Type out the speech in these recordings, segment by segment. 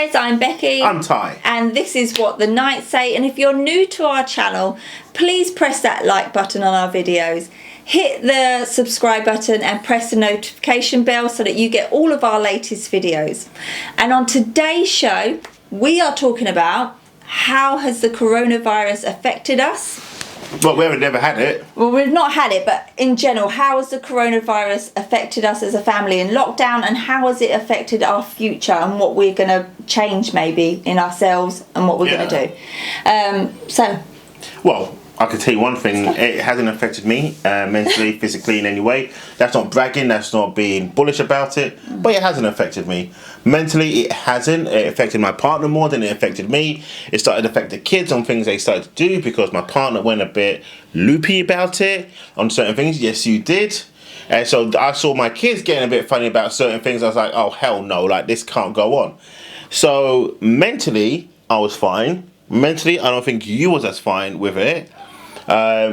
guys, I'm Becky. I'm Ty. And this is What the Knights Say. And if you're new to our channel, please press that like button on our videos. Hit the subscribe button and press the notification bell so that you get all of our latest videos. And on today's show, we are talking about how has the coronavirus affected us? Well, we haven't never had it. Well, we've not had it, but in general, how has the coronavirus affected us as a family in lockdown, and how has it affected our future and what we're going to change maybe in ourselves and what we're going to do? Well, I can tell you one thing, it hasn't affected me mentally, physically in any way. That's not bragging, that's not being bullish about it, but it hasn't affected me. Mentally, it hasn't. It affected my partner more than it affected me. It started to affect the kids on things they started to do because my partner went a bit loopy about it on certain things. Yes, you did. And so I saw my kids getting a bit funny about certain things. I was like, oh, hell no, like this can't go on. So mentally, I was fine. Mentally, I don't think you was as fine with it.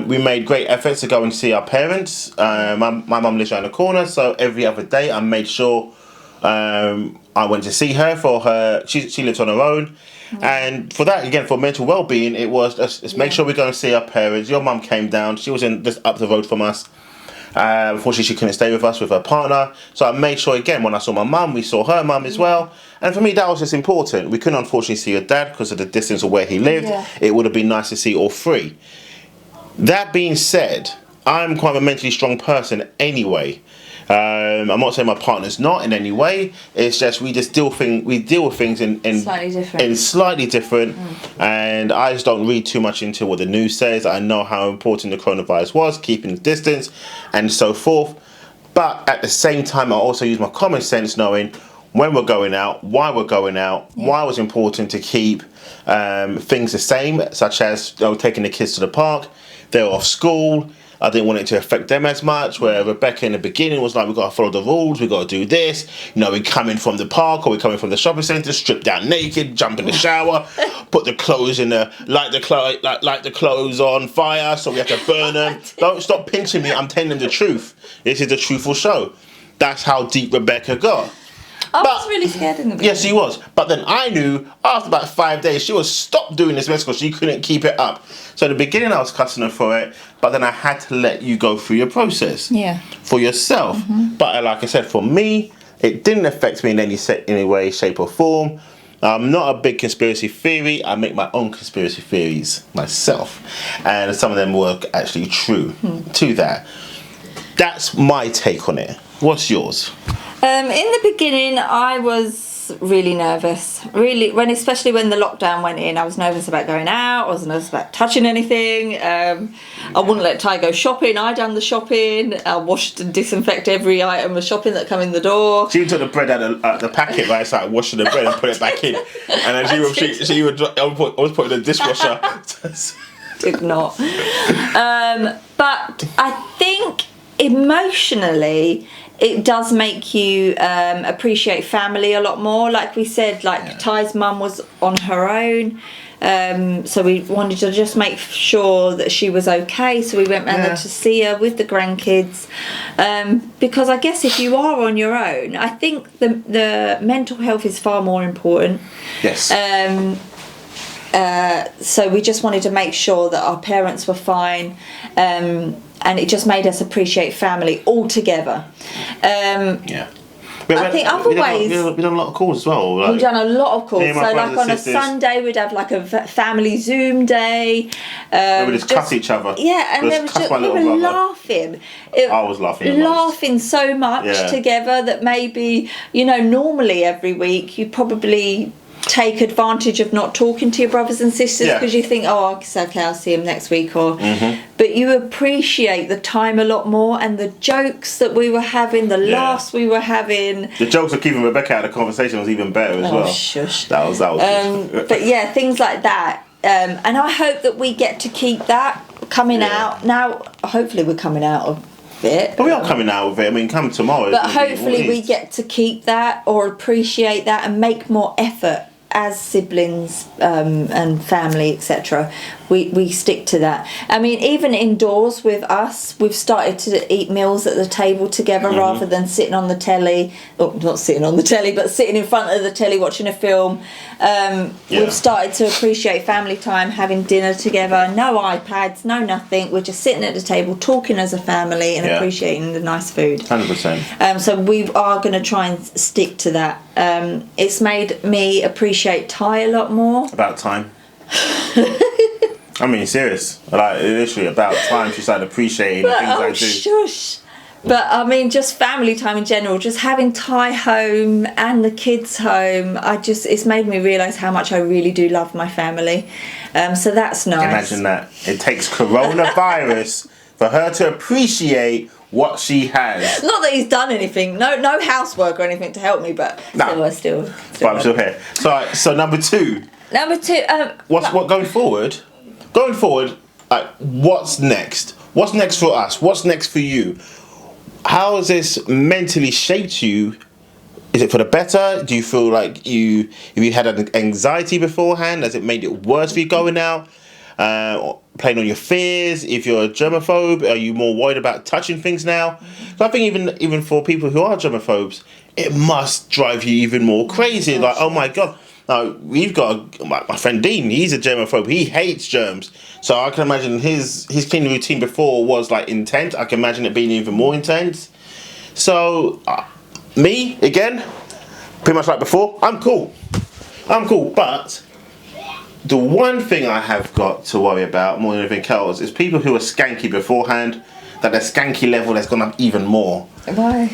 We made great efforts to go and see our parents. My mum lives around the corner, so every other day I made sure I went to see her for her. She lives on her own, and for that, again, for mental well-being, it was let's make sure we go and see our parents. Your mum came down; she was in just up the road from us. Unfortunately, she couldn't stay with us with her partner, so I made sure again when I saw my mum, we saw her mum as well. And for me, that was just important. We couldn't unfortunately see her dad because of the distance of where he lived. Yeah. It would have been nice to see all three. That being said, I'm quite a mentally strong person anyway. I'm not saying my partner's not in any way. It's just we deal with things in slightly different. And I just don't read too much into what the news says. I know how important the coronavirus was, keeping the distance, and so forth. But at the same time, I also use my common sense, knowing when we're going out, why we're going out, why it was important to keep things the same, such as taking the kids to the park. They were off school. I didn't want it to affect them as much, where Rebecca in the beginning was like, we've got to follow the rules, we've got to do this. We're coming from the park or we're coming from the shopping centre, strip down naked, jump in the shower, put the clothes in light the clothes on fire so we have to burn them. Don't stop pinching me, I'm telling them the truth. This is the truthful show. That's how deep Rebecca got. I was really scared in the beginning. Yes, she was. But then I knew after about 5 days she was stopped doing this mess because she couldn't keep it up. So in the beginning I was cussing her for it, but then I had to let you go through your process. Yeah. For yourself. But like I said, for me, it didn't affect me in any way, shape or form. I'm not a big conspiracy theory. I make my own conspiracy theories myself. And some of them were actually true to that. That's my take on it. What's yours? In the beginning, I was really nervous. Especially when the lockdown went in, I was nervous about going out. I was nervous about touching anything. I wouldn't let Ty go shopping. I done the shopping. I washed and disinfected every item of shopping that come in the door. She took the bread out of the packet, right? Started washing the bread and put it back in. And then she would always put it in the dishwasher. Did not. But I think emotionally, it does make you appreciate family a lot more. Like we said, Ty's mum was on her own. So we wanted to just make sure that she was okay. So we went round there to see her with the grandkids. Because I guess if you are on your own, I think the mental health is far more important. Yes. So we just wanted to make sure that our parents were fine. And it just made us appreciate family altogether. I think other ways... We've done a lot of calls as well. We've done a lot of calls. So like on a Sunday, we'd have like a family Zoom day. We would just cuss each other. Yeah, and we were laughing. I was laughing. Laughing so much together that maybe, normally every week you probably take advantage of not talking to your brothers and sisters because you think, oh, it's okay, I'll see him next week, but you appreciate the time a lot more, and the jokes that we were having, the laughs we were having. The jokes of keeping Rebecca out of the conversation was even better as well. Shush. That was but yeah, things like that, and I hope that we get to keep that coming out now. Hopefully we're coming out of it. But we are coming out of it. I mean, come tomorrow. But hopefully we get to keep that or appreciate that and make more effort as siblings and family, etc., we stick to that. I mean, even indoors with us, we've started to eat meals at the table together rather than sitting on the telly, or not sitting on the telly, but sitting in front of the telly watching a film. We've started to appreciate family time, having dinner together, no iPads, no nothing. We're just sitting at the table talking as a family and appreciating the nice food. 100%. So we are going to try and stick to that. It's made me appreciate Thai a lot more. About time. I mean, serious. Like, literally, about time she started appreciating the things I do. Shush. But I mean, just family time in general, just having Ty home and the kids home, it's made me realise how much I really do love my family. So that's nice. Imagine that. It takes coronavirus for her to appreciate what she has. Not that he's done anything, no housework or anything to help me, but still. But I'm still here. So number two. Number two. What going forward? Going forward, like, what's next? What's next for us? What's next for you? How has this mentally shaped you? Is it for the better? Do you feel like if you had an anxiety beforehand, has it made it worse for you going out? Playing on your fears? If you're a germaphobe, are you more worried about touching things now? So I think even for people who are germaphobes, it must drive you even more crazy. Like, oh my God. Now, we've got my friend Dean, he's a germaphobe. He hates germs. So I can imagine his cleaning routine before was like intense. I can imagine it being even more intense. So, me, again, pretty much like before, I'm cool. But the one thing I have got to worry about more than anything else is people who are skanky beforehand, that their skanky level has gone up even more. Why?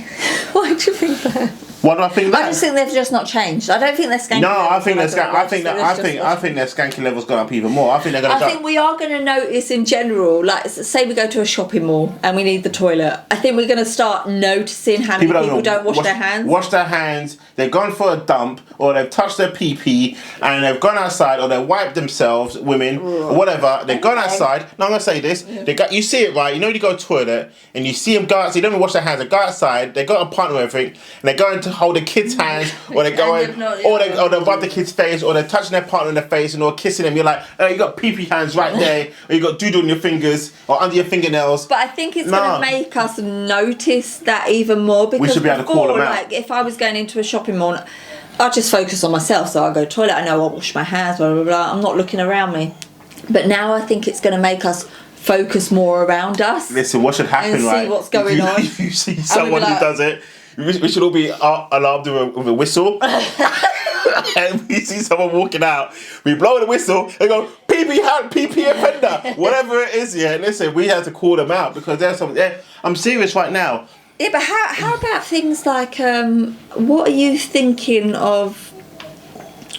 Why do you think that? Why do I think that? I just think they've just not changed. I don't think they're skanky. No, I think their skanky level's gone up even more. I think we are going to notice in general. Like, say we go to a shopping mall and we need the toilet. I think we're going to start noticing how many people don't wash their hands. Wash their hands. They've gone for a dump, or they've touched their pee and they've gone outside, or they've wiped themselves, women, or whatever. They've gone outside. No, I'm going to say this. You see it, right? You know, you go to the toilet and you see them go outside. They don't even wash their hands. They go outside. They got a partner and everything, and they're going to hold the kids' hands, or they're going, or they rub the kid's face, or they're touching their partner in the face, and or kissing them. You're like, oh, you got pee hands right there, or you got doodle on your fingers, or under your fingernails. But I think it's going to make us notice that even more, because we should be able to call them out. Like, if I was going into a shopping mall, I'll just focus on myself. So I'll go to the toilet, I know I'll wash my hands, blah, blah, blah. I'm not looking around me. But now I think it's going to make us focus more around us. Listen, what should happen, and right? See what's going on. If you see someone who does it, we should all be alarmed with a whistle. And we see someone walking out, we blow the whistle and go, PP offender, whatever it is. Yeah, listen, we have to call them out, because there's something there. I'm serious right now. Yeah, but how about things like, what are you thinking of?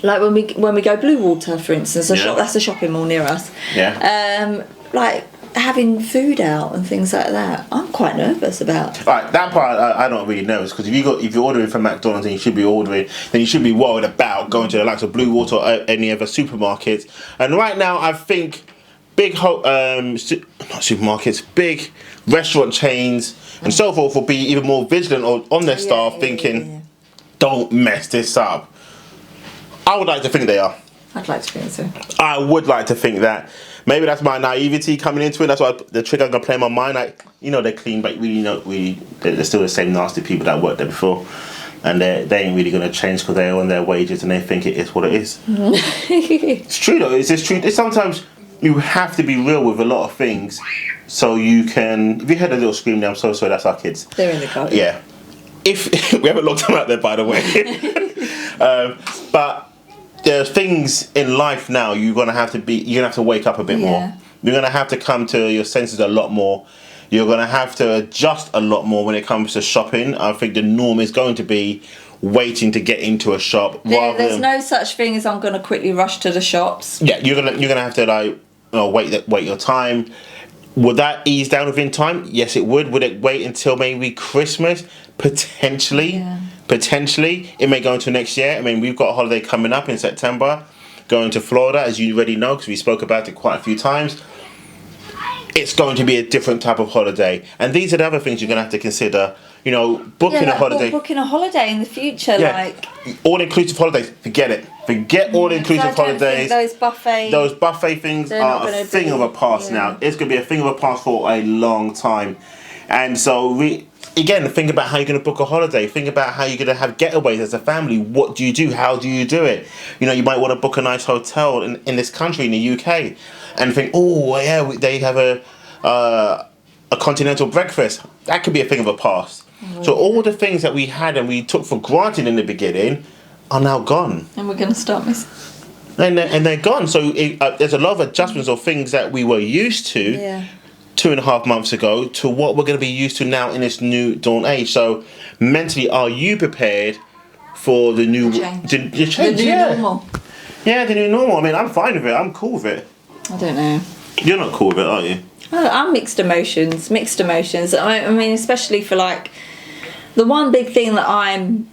Like when we go Blue Water, for instance, that's a shopping mall near us. Yeah. Like having food out and things like that, I'm quite nervous about. Right, that part I'm not really nervous, because if you're ordering from McDonald's and you should be ordering, then you should be worried about going to the likes of Blue Water or any other supermarkets. And right now, I think big not supermarkets, big restaurant chains and so forth will be even more vigilant on their staff, thinking, don't mess this up. I would like to think they are. I'd like to think so. I would like to think that. Maybe that's my naivety coming into it. That's why the trick I'm gonna play in my mind. Like, they're clean, but they're still the same nasty people that worked there before, and they ain't really gonna change because they're on their wages and they think it is what it is. It's true though. It's just true. It's sometimes you have to be real with a lot of things, so you can. If you heard a little scream there, I'm so sorry. That's our kids. They're in the car. Yeah. If we haven't locked them out there, by the way, but. There are things in life now you're gonna have to wake up a bit more. You're gonna have to come to your senses a lot more. You're gonna have to adjust a lot more when it comes to shopping. I think the norm is going to be waiting to get into a shop. There's no such thing as I'm gonna quickly rush to the shops. Yeah, you're gonna have to wait your time. Would that ease down within time? Yes, it would. Would it wait until maybe Christmas? Potentially. Yeah. Potentially. It may go into next year. I mean, we've got a holiday coming up in September, going to Florida, as you already know, because we spoke about it quite a few times. It's going to be a different type of holiday. And these are the other things you're going to have to consider. Booking a holiday. Booking a holiday in the future, like... All-inclusive holidays, forget it. Forget all-inclusive I don't holidays. think Those buffet things are a thing of a past now. It's going to be a thing of a past for a long time. And so again, think about how you're going to book a holiday. Think about how you're going to have getaways as a family. What do you do? How do you do it? You know, you might want to book a nice hotel in this country, in the UK, and think, oh yeah, they have a continental breakfast. That could be a thing of a past. So all the things that we had and we took for granted in the beginning are now gone. And we're going to start missing. And they're gone. So there's a lot of adjustments of things that we were used to 2.5 months ago to what we're going to be used to now in this new dawn age. So mentally, are you prepared for the new change? The change, The new normal. Yeah, the new normal. I mean, I'm fine with it. I'm cool with it. I don't know. You're not cool with it, are you? I'm mixed emotions. I mean, especially for like, the one big thing that I'm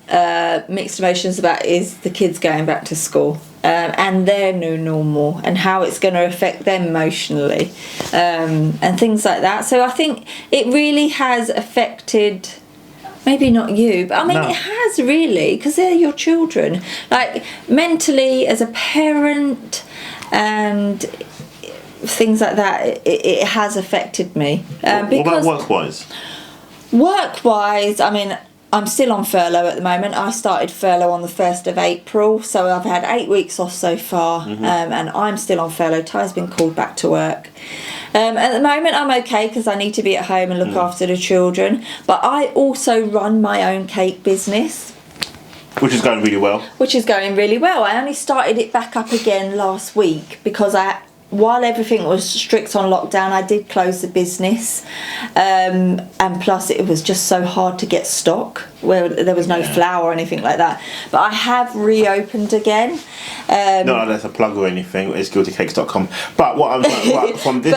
mixed emotions about is the kids going back to school and their new normal and how it's going to affect them emotionally and things like that. So I think it really has affected, maybe not you, but I mean, it has really, because they're your children. Like, mentally, as a parent and things like that, it has affected me. What about work-wise? Work-wise, I mean, I'm still on furlough at the moment. I started furlough on the 1st of April, so I've had 8 weeks off so far, and I'm still on furlough. Ty's been called back to work. At the moment, I'm okay because I need to be at home and look after the children, but I also run my own cake business. Which is going really well. I only started it back up again last week because while everything was strict on lockdown, I did close the business, and plus it was just so hard to get stock where there was no flour or anything like that. But I have reopened again. No, that's a plug or anything. It's guiltycakes.com. But what I'm from this,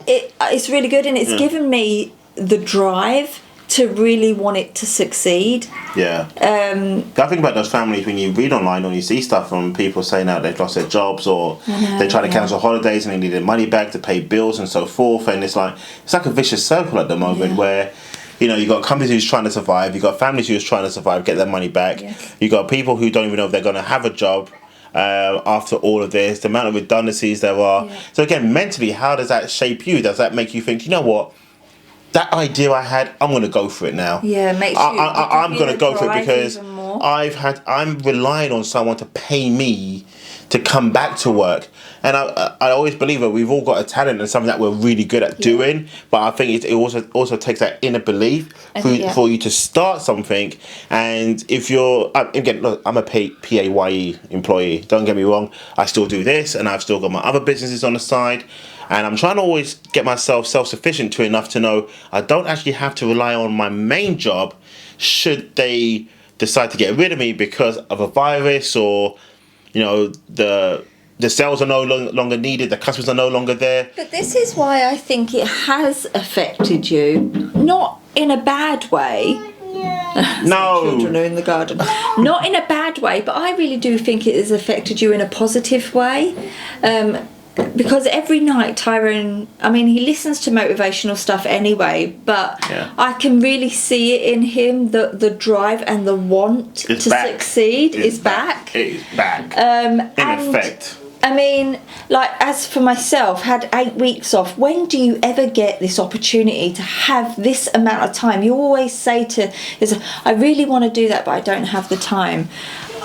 it's really good, and it's given me the drive to really want it to succeed. Yeah. I think about those families when you read online or you see stuff from people saying that they've lost their jobs or they try to cancel holidays and they need their money back to pay bills and so forth, and it's like a vicious circle at the moment where, you know, you've got companies who's trying to survive, you've got families who's trying to survive, get their money back, you've got people who don't even know if they're going to have a job after all of this, the amount of redundancies there are. So again, mentally, how does that shape you? Does that make you think, you know what, that idea I had, I'm going to go for it now. Yeah, makes you. I'm going to go for it because I'm relying on someone to pay me to come back to work. And I always believe that we've all got a talent and something that we're really good at doing. But I think it also takes that inner belief for you to start something. And if you're, again, look, I'm a PAYE employee. Don't get me wrong. I still do this and I've still got my other businesses on the side. And I'm trying to always get myself self-sufficient to enough to know I don't actually have to rely on my main job should they decide to get rid of me because of a virus or, you know, the sales are no longer needed, the customers are no longer there. But this is why I think it has affected you, not in a bad way. No. Children are in the garden. Not in a bad way, but I really do think it has affected you in a positive way. Because every night Tyrone, I mean, he listens to motivational stuff anyway, but I can really see it in him, the drive and the want to succeed is back. It is back. In effect. I mean, like, as for myself, had 8 weeks off. When do you ever get this opportunity to have this amount of time? You always say I really want to do that, but I don't have the time.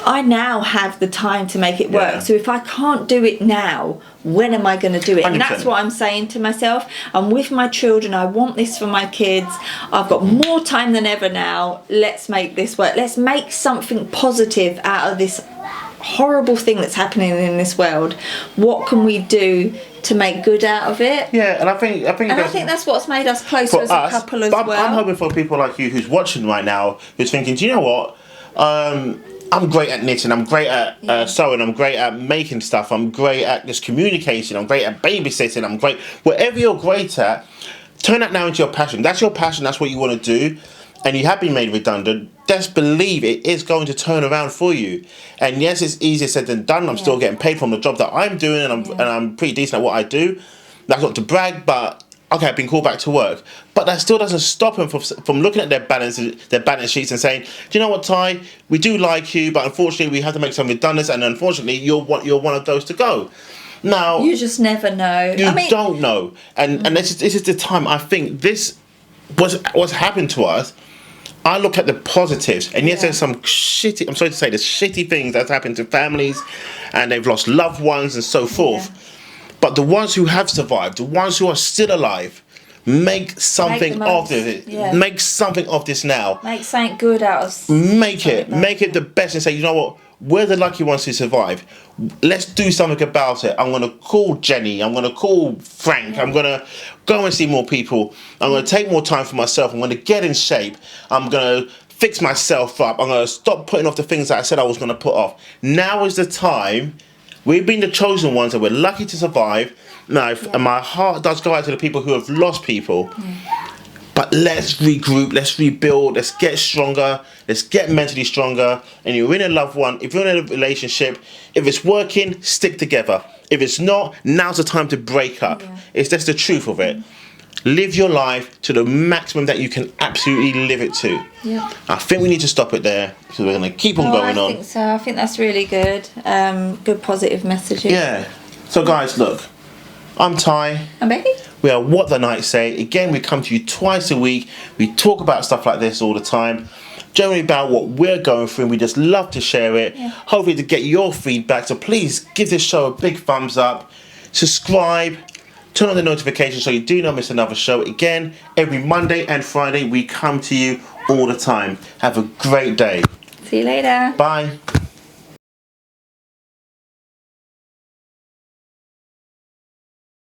I now have the time to make it work. So if I can't do it now, when am I going to do it? 100%. And that's what I'm saying to myself. I'm with my children. I want this for my kids. I've got more time than ever now. Let's make this work. Let's make something positive out of this horrible thing that's happening in this world. What can we do to make good out of it? Yeah, and I think that's what's made us closer as a couple as well. I'm hoping for people like you who's watching right now, who's thinking, do you know what? I'm great at knitting, I'm great at sewing, I'm great at making stuff, I'm great at just communicating, I'm great at babysitting, I'm great. Whatever you're great at, turn that now into your passion. That's your passion, that's what you want to do, and you have been made redundant. Just believe it is going to turn around for you. And yes, it's easier said than done. I'm still getting paid from the job that I'm doing, and I'm pretty decent at what I do. That's not to brag, but okay, I've been called back to work, but that still doesn't stop them from looking at their balance sheets and saying, do you know what, Ty, we do like you, but unfortunately we have to make some redundancies, and unfortunately you're one of those to go. Now you just never know. You don't know, and this is the time. I think this what's happened to us. I look at the positives, and yes, there's some shitty. I'm sorry to say, there's shitty things that's happened to families, and they've lost loved ones and so forth. Yeah. But the ones who have survived, the ones who are still alive, make something of it. Yeah. Make something of this now. Make something good out of. Make it the best, and say, you know what? We're the lucky ones who survive. Let's do something about it. I'm going to call Jenny. I'm going to call Frank. Yeah. I'm going to go and see more people. I'm going to take more time for myself. I'm going to get in shape. I'm going to fix myself up. I'm going to stop putting off the things that I said I was going to put off. Now is the time. We've been the chosen ones, and we're lucky to survive. Now, and my heart does go out to the people who have lost people. But let's regroup, let's rebuild, let's get stronger, let's get mentally stronger. And you're in a loved one, if you're in a relationship, if it's working, stick together. If it's not, now's the time to break up. Yeah. It's just the truth of it. Live your life to the maximum that you can absolutely live it to. Yeah. I think we need to stop it there, because we're going to keep on going on. I think so. I think that's really good. Good positive messages. Yeah. So guys, look. I'm Ty. I'm Becky. We are What the Night Say. Again, we come to you twice a week. We talk about stuff like this all the time. Generally about what we're going through, and we just love to share it. Yeah. Hopefully to get your feedback. So please give this show a big thumbs up. Subscribe. Turn on the notifications so you do not miss another show. Again, every Monday and Friday we come to you all the time. Have a great day. See you later. Bye.